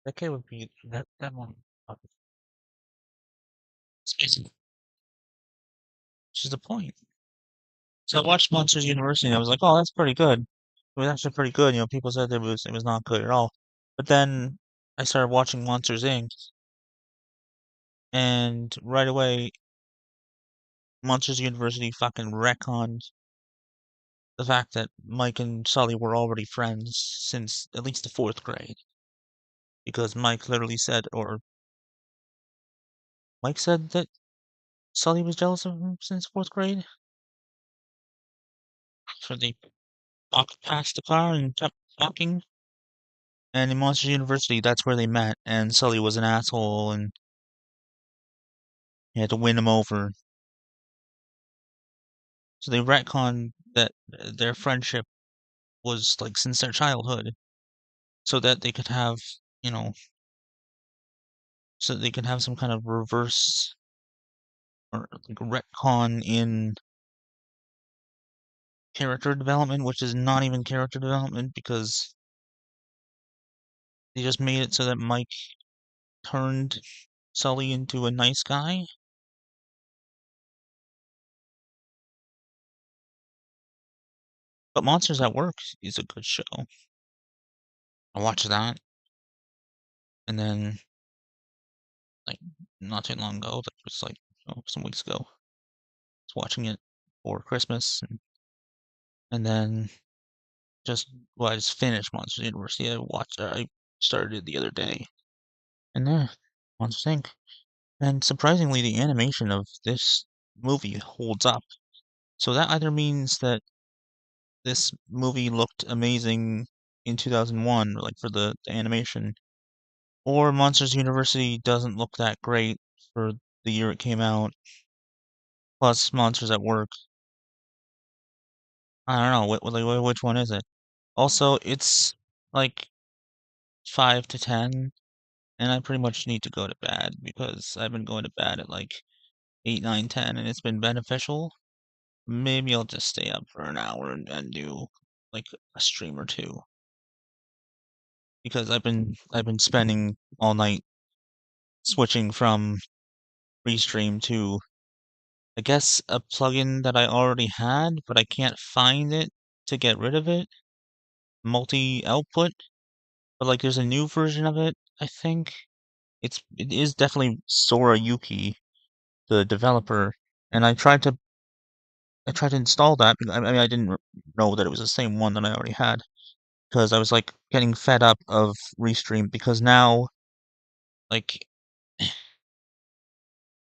That kid would be that one. Which is the point. So I watched Monsters University and I was like, oh, that's pretty good. It was actually pretty good. You know, people said it was not good at all. But then I started watching Monsters Inc. and right away Monsters University fucking retconned the fact that Mike and Sully were already friends since at least the fourth grade. Because Mike literally said, or Mike said that Sully was jealous of him since fourth grade. So they walked past the car and kept talking. And in Monsters University, that's where they met. And Sully was an asshole, and he had to win him over. So they retconned that their friendship was like since their childhood, so that they could have, you know, so they could have some kind of reverse or like retcon in character development, which is not even character development because they just made it so that Mike turned Sully into a nice guy. But Monsters at Work is a good show. I watched that, and then like not too long ago, that was like some weeks ago, I was watching it for Christmas, and then I just finished Monsters University. I started it the other day, and Monsters Inc. And surprisingly, the animation of this movie holds up. So that either means that this movie looked amazing in 2001, like for the animation, or Monsters University doesn't look that great for the year it came out. Plus, Monsters at Work. I don't know which one is it. Also, it's like 5 to 10, and I pretty much need to go to bed because I've been going to bed at like 8, 9, 10, and it's been beneficial. Maybe I'll just stay up for an hour and do like a stream or two because I've been spending all night switching from Restream to I guess a plugin that I already had, but I can't find it to get rid of it. Multi-output, but like there's a new version of it, I think. It is definitely Sora Yuki, the developer, and I tried to install that. I mean, I didn't know that it was the same one that I already had because I was like getting fed up of Restream because now like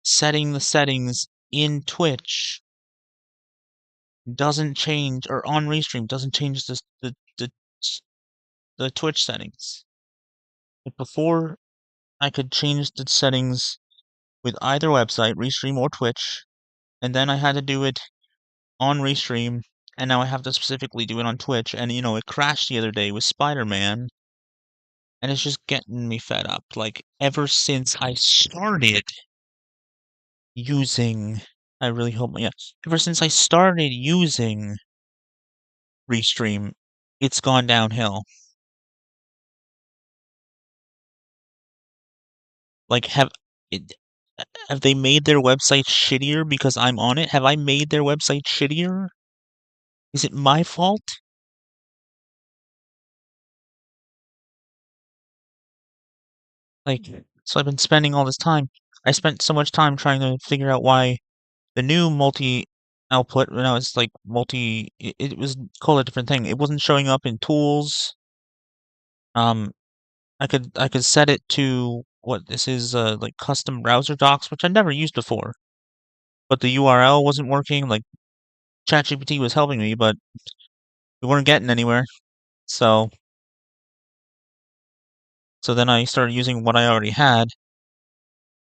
setting the settings in Twitch doesn't change, or on Restream doesn't change the Twitch settings. Like before, I could change the settings with either website, Restream or Twitch, and then I had to do it on Restream, and now I have to specifically do it on Twitch. And it crashed the other day with Spider-Man, and it's just getting me fed up. Like ever since I started using, I really hope, yeah, ever since I started using Restream, it's gone downhill. Like, it, have they made their website shittier because I'm on it? Have I made their website shittier? Is it my fault? Like, so I've been spending all this time. I spent so much time trying to figure out why the new multi output, now it's like it was called a different thing. It wasn't showing up in tools. Um, I could set it to what this is, like custom browser docs, which I never used before. But the URL wasn't working. Like ChatGPT was helping me, but we weren't getting anywhere. So so then I started using what I already had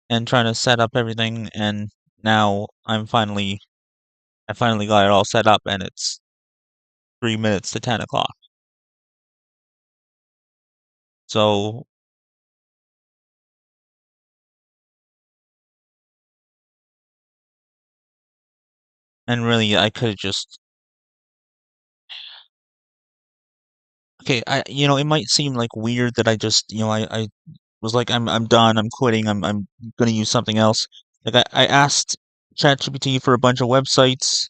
and trying to set up everything, and now I finally got it all set up, and it's 3 minutes to 10 o'clock. So and really I could have just okay, it might seem like weird that I just was like, I'm done, I'm quitting, I'm gonna use something else. Like I asked ChatGPT for a bunch of websites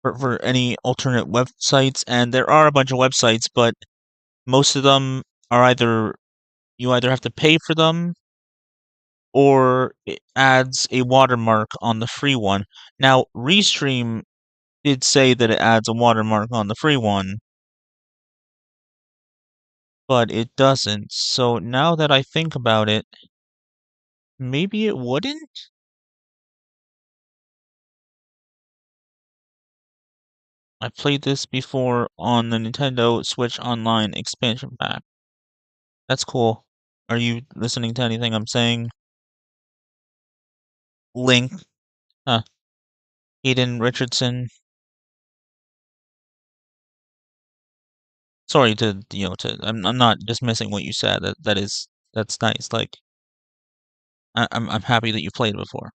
for any alternate websites, and there are a bunch of websites, but most of them are either you either have to pay for them or it adds a watermark on the free one. Now, Restream did say that it adds a watermark on the free one, but it doesn't. So now that I think about it, maybe it wouldn't? I played this before on the Nintendo Switch Online expansion pack. That's cool. Are you listening to anything I'm saying? Link, huh? Hayden Richardson. Sorry to, I'm not dismissing what you said. That's nice. Like, I'm happy that you played before.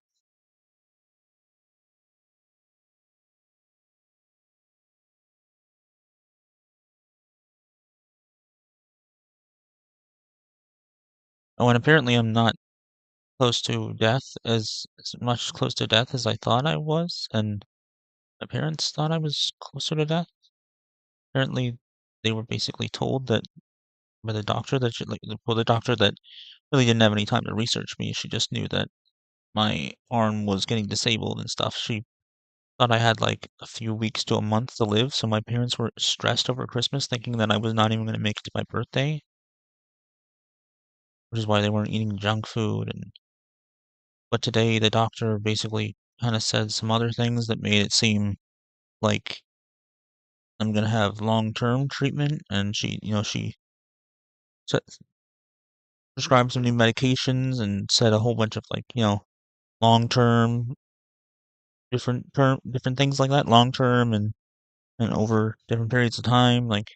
Oh, and apparently I'm not close to death as much close to death as I thought I was, and my parents thought I was closer to death. Apparently, they were basically told that by the doctor that the doctor that really didn't have any time to research me. She just knew that my arm was getting disabled and stuff. She thought I had like a few weeks to a month to live, so my parents were stressed over Christmas, thinking that I was not even going to make it to my birthday, which is why they weren't eating junk food. And but today, the doctor basically kind of said some other things that made it seem like I'm gonna have long-term treatment, and she s- prescribed some new medications and said a whole bunch of like, long-term, different things like that, long-term and over different periods of time. Like,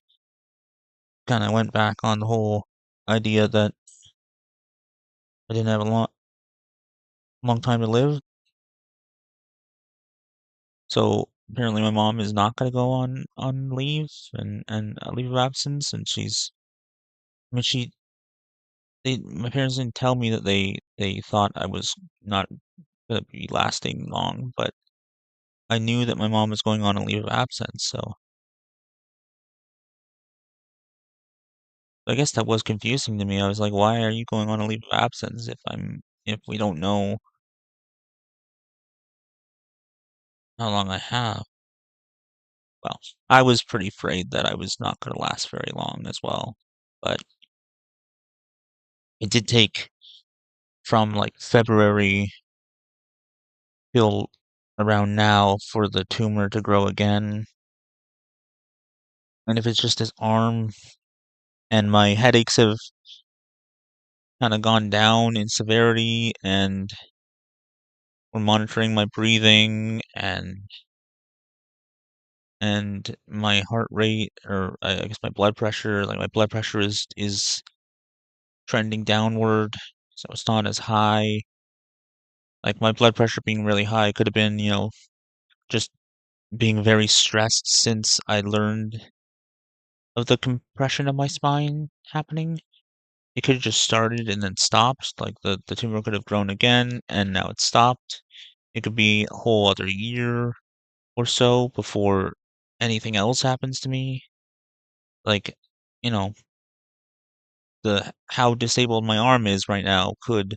kind of went back on the whole idea that I didn't have a long time to live. So apparently, my mom is not gonna go on leave and a leave of absence, and I mean, my parents didn't tell me that they thought I was not gonna be lasting long, but I knew that my mom was going on a leave of absence, so I guess that was confusing to me. I was like, why are you going on a leave of absence if we don't know how long I have? Well, I was pretty afraid that I was not gonna last very long as well, but it did take from like February till around now for the tumor to grow again. And if it's just his arm and my headaches have kind of gone down in severity and we're monitoring my breathing and my heart rate or I guess my blood pressure, like my blood pressure is trending downward, so it's not as high. Like my blood pressure being really high could have been, just being very stressed since I learned of the compression of my spine happening. It could have just started and then stopped. Like the tumor could have grown again and now it's stopped. It could be a whole other year or so before anything else happens to me. Like, you know, the how disabled my arm is right now could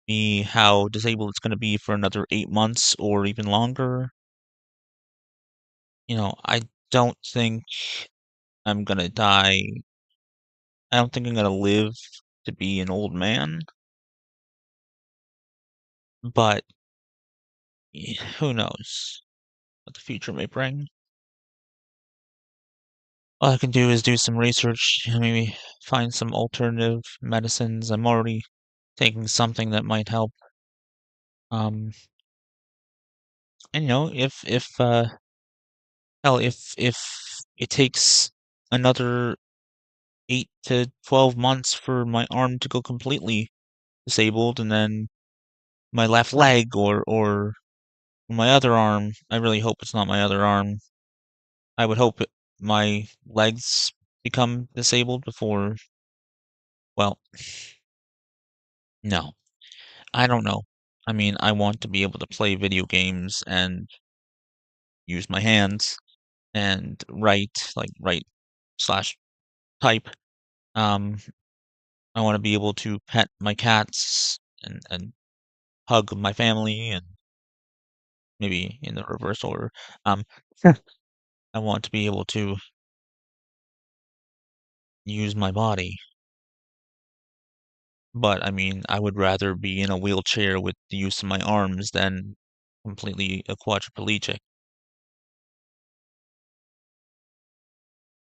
be how disabled it's going to be for another 8 months or even longer. I don't think I'm going to die. I don't think I'm going to live to be an old man, but who knows what the future may bring. All I can do is do some research, maybe find some alternative medicines. I'm already taking something that might help. Um, and if hell, if it takes another 8 to 12 months for my arm to go completely disabled, and then my left leg or my other arm, I really hope it's not my other arm. I would hope my legs become disabled before, well, No, I don't know. I mean, I want to be able to play video games and use my hands and write, like write slash type. Um, I want to be able to pet my cats and hug my family and maybe in the reverse order. Um, I want to be able to use my body, but I mean, I would rather be in a wheelchair with the use of my arms than completely a quadriplegic.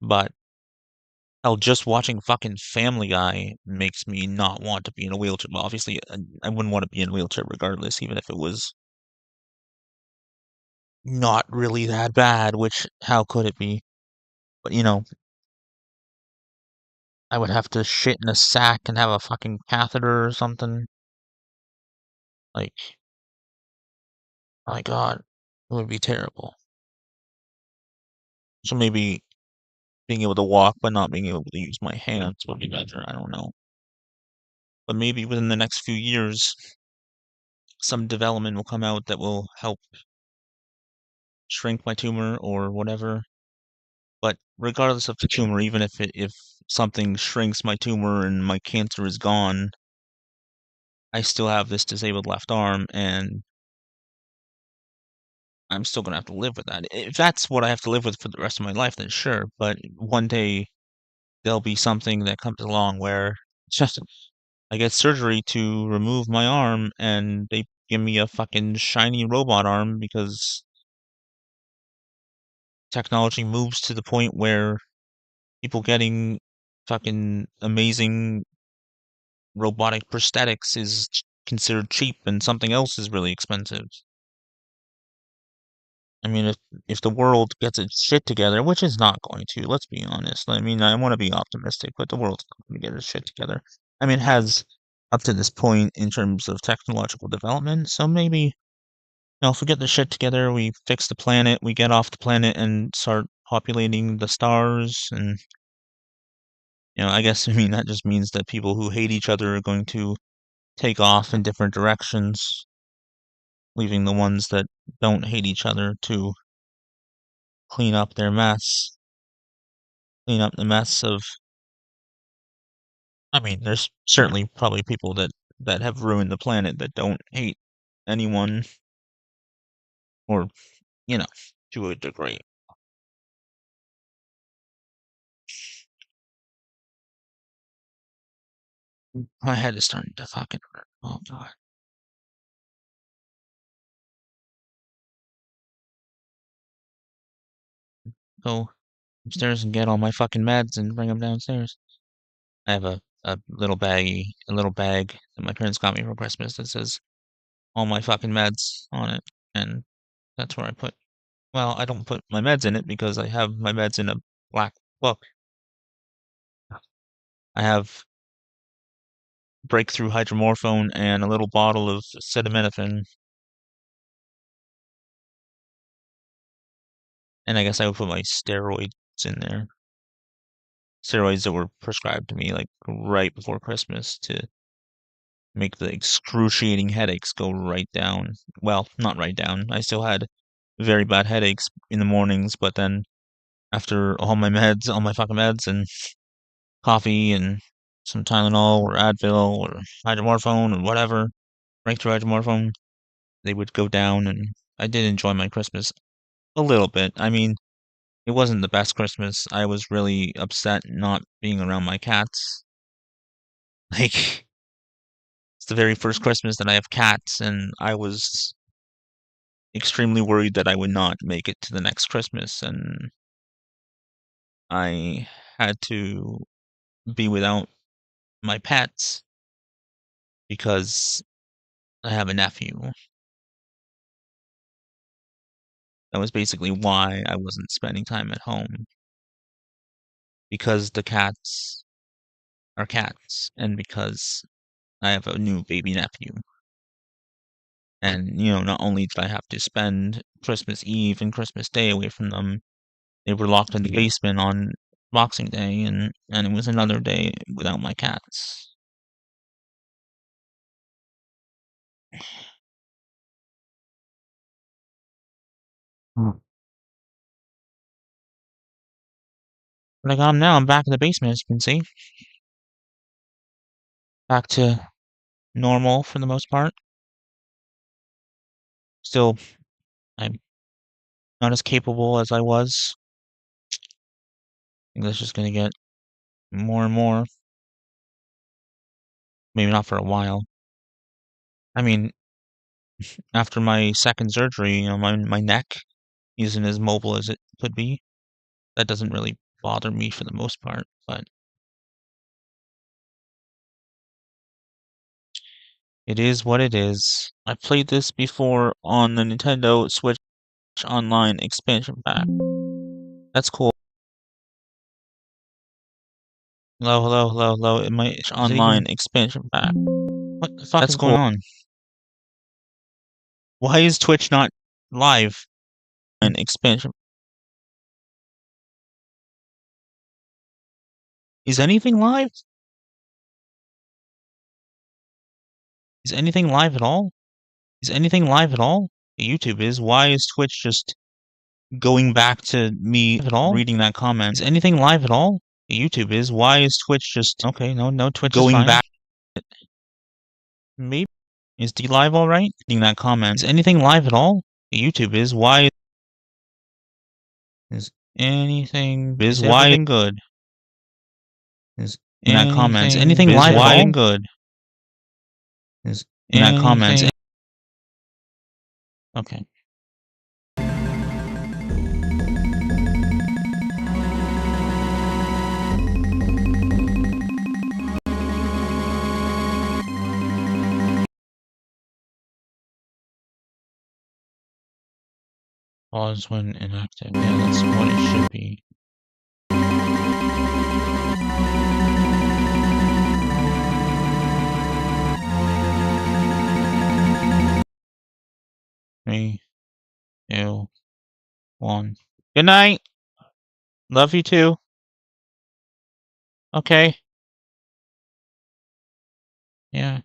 But hell, just watching fucking Family Guy makes me not want to be in a wheelchair. Well, obviously, I wouldn't want to be in a wheelchair regardless, even if it was not really that bad, which how could it be? But I would have to shit in a sack and have a fucking catheter or something. Like, my God, it would be terrible. So maybe being able to walk but not being able to use my hands would be better. I don't know. But maybe within the next few years, some development will come out that will help shrink my tumor or whatever. But regardless of the tumor, even if something shrinks my tumor and my cancer is gone, I still have this disabled left arm, and I'm still gonna have to live with that. If that's what I have to live with for the rest of my life, then sure. But one day there'll be something that comes along where it's just I get surgery to remove my arm, and they give me a fucking shiny robot arm because technology moves to the point where people getting fucking amazing robotic prosthetics is considered cheap and something else is really expensive. I mean, if the world gets its shit together, which is not going to, let's be honest. I mean, I want to be optimistic, but the world's not going to get its shit together. I mean, it has up to this point in terms of technological development, so maybe, if we get the shit together, we fix the planet, we get off the planet and start populating the stars, and, I guess, I mean, that just means that people who hate each other are going to take off in different directions, leaving the ones that don't hate each other to clean up their mess, clean up the mess of. I mean, there's certainly probably people that have ruined the planet that don't hate anyone, or you know, to a degree. My head is starting to fucking hurt. Oh God. Go upstairs and get all my fucking meds and bring them downstairs. I have a little bag that my parents got me for Christmas that says all my fucking meds on it, and that's where I put. Well, I don't put my meds in it because I have my meds in a black book. I have breakthrough hydromorphone and a little bottle of acetaminophen, and I guess I would put my steroids in there. Steroids that were prescribed to me like right before Christmas to make the excruciating headaches go right down. Well, not right down. I still had very bad headaches in the mornings, but then after all my fucking meds and coffee and some Tylenol or Advil or hydromorphone or whatever, breakthrough hydromorphone, they would go down, and I did enjoy my Christmas a little bit. I mean, it wasn't the best Christmas. I was really upset not being around my cats. Like, it's the very first Christmas that I have cats, and I was extremely worried that I would not make it to the next Christmas, and I had to be without my pets because I have a nephew. That was basically why I wasn't spending time at home, because the cats are cats, and because I have a new baby nephew. And, not only did I have to spend Christmas Eve and Christmas Day away from them, they were locked in the basement on Boxing Day, and it was another day without my cats. But I got him now. I'm back in the basement, as you can see. Back to normal for the most part. Still, I'm not as capable as I was. I think that's just gonna get more and more. Maybe not for a while. I mean, after my second surgery, my neck isn't as mobile as it could be. That doesn't really bother me for the most part, but it is what it is. I've played this before on the Nintendo Switch Online expansion pack. That's cool. Hello, hello, hello, hello. In my online expansion pack. What the fuck is going on? Why is Twitch not live? An expansion. Is anything live? Is anything live at all? Is anything live at all? YouTube is. Why is Twitch just going back to me at all? Reading that comment. Is anything live at all? YouTube is. Why is Twitch just okay? No, Twitch going back. Maybe is D live all right? Reading that comment. Is anything live at all? YouTube is. Why is anything? Is why everything good? Is in that comment. Is anything live at all? Good. Is in that comment. Okay. Pause when inactive. Yeah, that's what it should be. Three, two, one. Good night. Love you too. Okay. Yeah.